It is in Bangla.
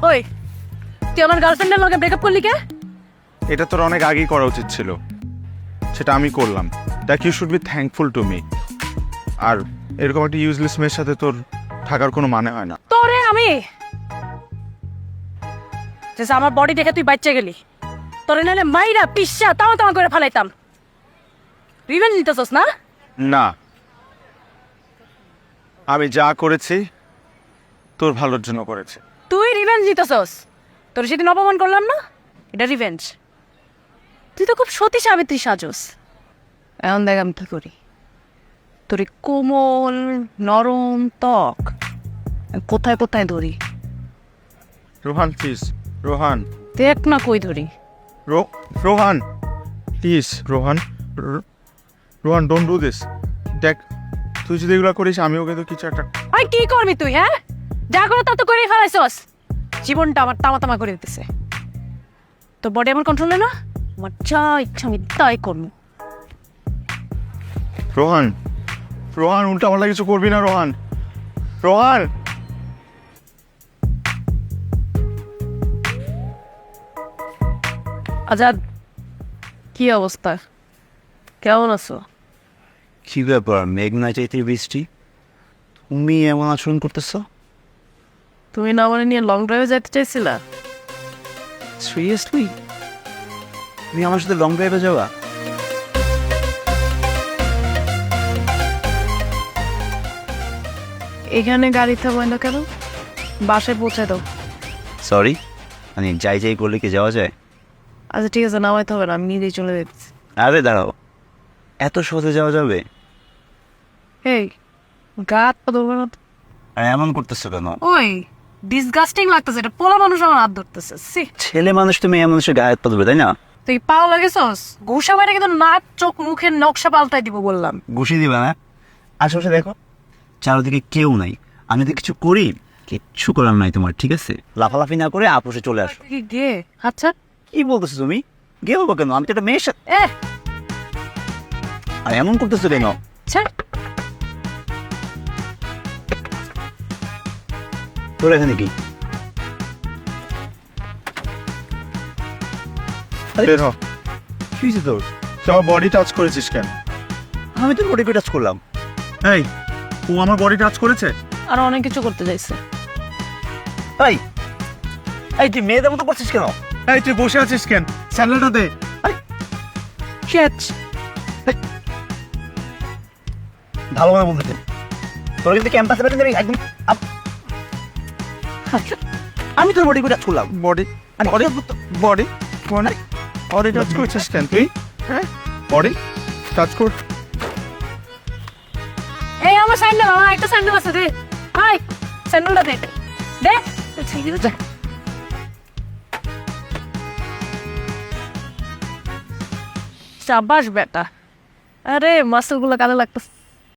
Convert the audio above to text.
ওই তুই আমার গার্লফ্রেন্ডের লগে ব্রেকআপ করলি কে? এটা তোর অনেক আগেই করা উচিত ছিল, সেটা আমি করলাম। That you should be thankful to me. আর এরকম একটা ইউজলেস মেয়ের সাথে তোর থাকার কোনো মানে হয় না। তোরে আমি যে আমার বডি দেখে তুই বাচ্চা গেলি, তোরে নাহলে মাইরা পিসা তাও তাও করে ফেলাইতাম। রিভেঞ্জ নিতেছস না? না, আমি যা করেছি তোর ভালোর জন্য করেছি। তুই রিভেঞ্জ নিতেছস? তোর সেদিন অপমান করলাম না, এটা রিভেঞ্জ। তুই তো খুব সতী সাবিত্রী সাজস। এখন দেখ আমি কি করি। তোর এই কোমল নরম ত্বক আমি কোথায় কোথায় ধরি, রোহান প্লিজ, রোহান, দেখ না কই ধরি। Rohan please, Rohan, Rohan don't do this. দেখ, তুই যদি এগুলো করিস আমিও কিন্তু কিছু একটা। আই কি করবি তুই? হ্যাঁ, যা করে তা তো করেই ফেলাইছস। জীবনটা আমার তামা তামা করে দিতেছে। তোর বডি আমার কন্ট্রোলে না, আমার যা ইচ্ছা আমি তাই করবো। রোহান, রোহান উল্টা পাল্টা কিছু করবি না রোহান, রোহান। আজাদ, কি অবস্থা? কেমন আছো? কি ব্যাপার, মেঘনা চাইতে বৃষ্টি, তুমি এমন আচরণ করতেছ? তুমি না মানে নিয়ে লং ড্রাইভে যেতে চাইছিলা? সিরিয়াসলি তুমি আমার সাথে লং ড্রাইভে যাওয়া? এখানে গাড়ি থাকবে না কেন? বাসায় পৌঁছে দাও। সরি, মানে যাই যাই করলে কি যাওয়া যায়? আচ্ছা ঠিক আছে, নামাইতে হবে না, আমি নিজেই চলে যাচ্ছি। আরে দাঁড়াও, এত সহজে যাওয়া যাবে? এই গা হাত পা ধরবে না তো? আর এমন করতেছো কেন? ওই ডিসগাস্টিং লাগতেছে, এটা পোলা মানুষ আমার হাত ধরতেছে। সি, ছেলে মানুষ, তুমি এমন মানুষের গায়ে হাত পা ধরবে, তাই না? তুই পাও লাগেছস? ঘুষা মারে কিন্তু নাক চোখ মুখের নকশা পাল্টাই দিব বললাম। ঘুষি দিবা না? আশেপাশে দেখো, চারদিকে কেউ নাই। আমি যদি কিছু করি, কিচ্ছু করার নাই তোমার, ঠিক আছে? লাফালাফি না করে আপোষে চলে আসো। কি গে? আচ্ছা কি বলতেছো তুমি? গে হবো কেন? আমি তো একটা মেয়ের সাথে। এ আর এমন করতেছো কেন? আচ্ছা, তোর এখানে কি? বের হ। কি হয়েছে তোর? তুই আমার বডি টাচ করেছিস কেন? আমি তোর বডি টাচ করলাম। এই, ও আমার বডি টাচ করেছে? আর অনেক কিছু করতে চাইছে। এই এই তুই মেয়েদের মতো করছিস কেন? এই তুই বসে আছিস কেন? স্যান্ডেলটা দে। ক্যাচ। ভালো না বলতে, তোর কিন্তু ক্যাম্পাসে বেরোতে দেবে একদম। আমি তোর বডি টাচ করলাম। Body body body body body touch করছিস কেন তুই? হ্যাঁ, বডি টাচ কর। এই আমার স্যান্ডেল, আমার একটা স্যান্ডেল আছে, দে। হাই, স্যান্ডেলটা দে দে। যা। সাবাস বেটা। আরে মাসেলগুলো কালো লাগতেছে।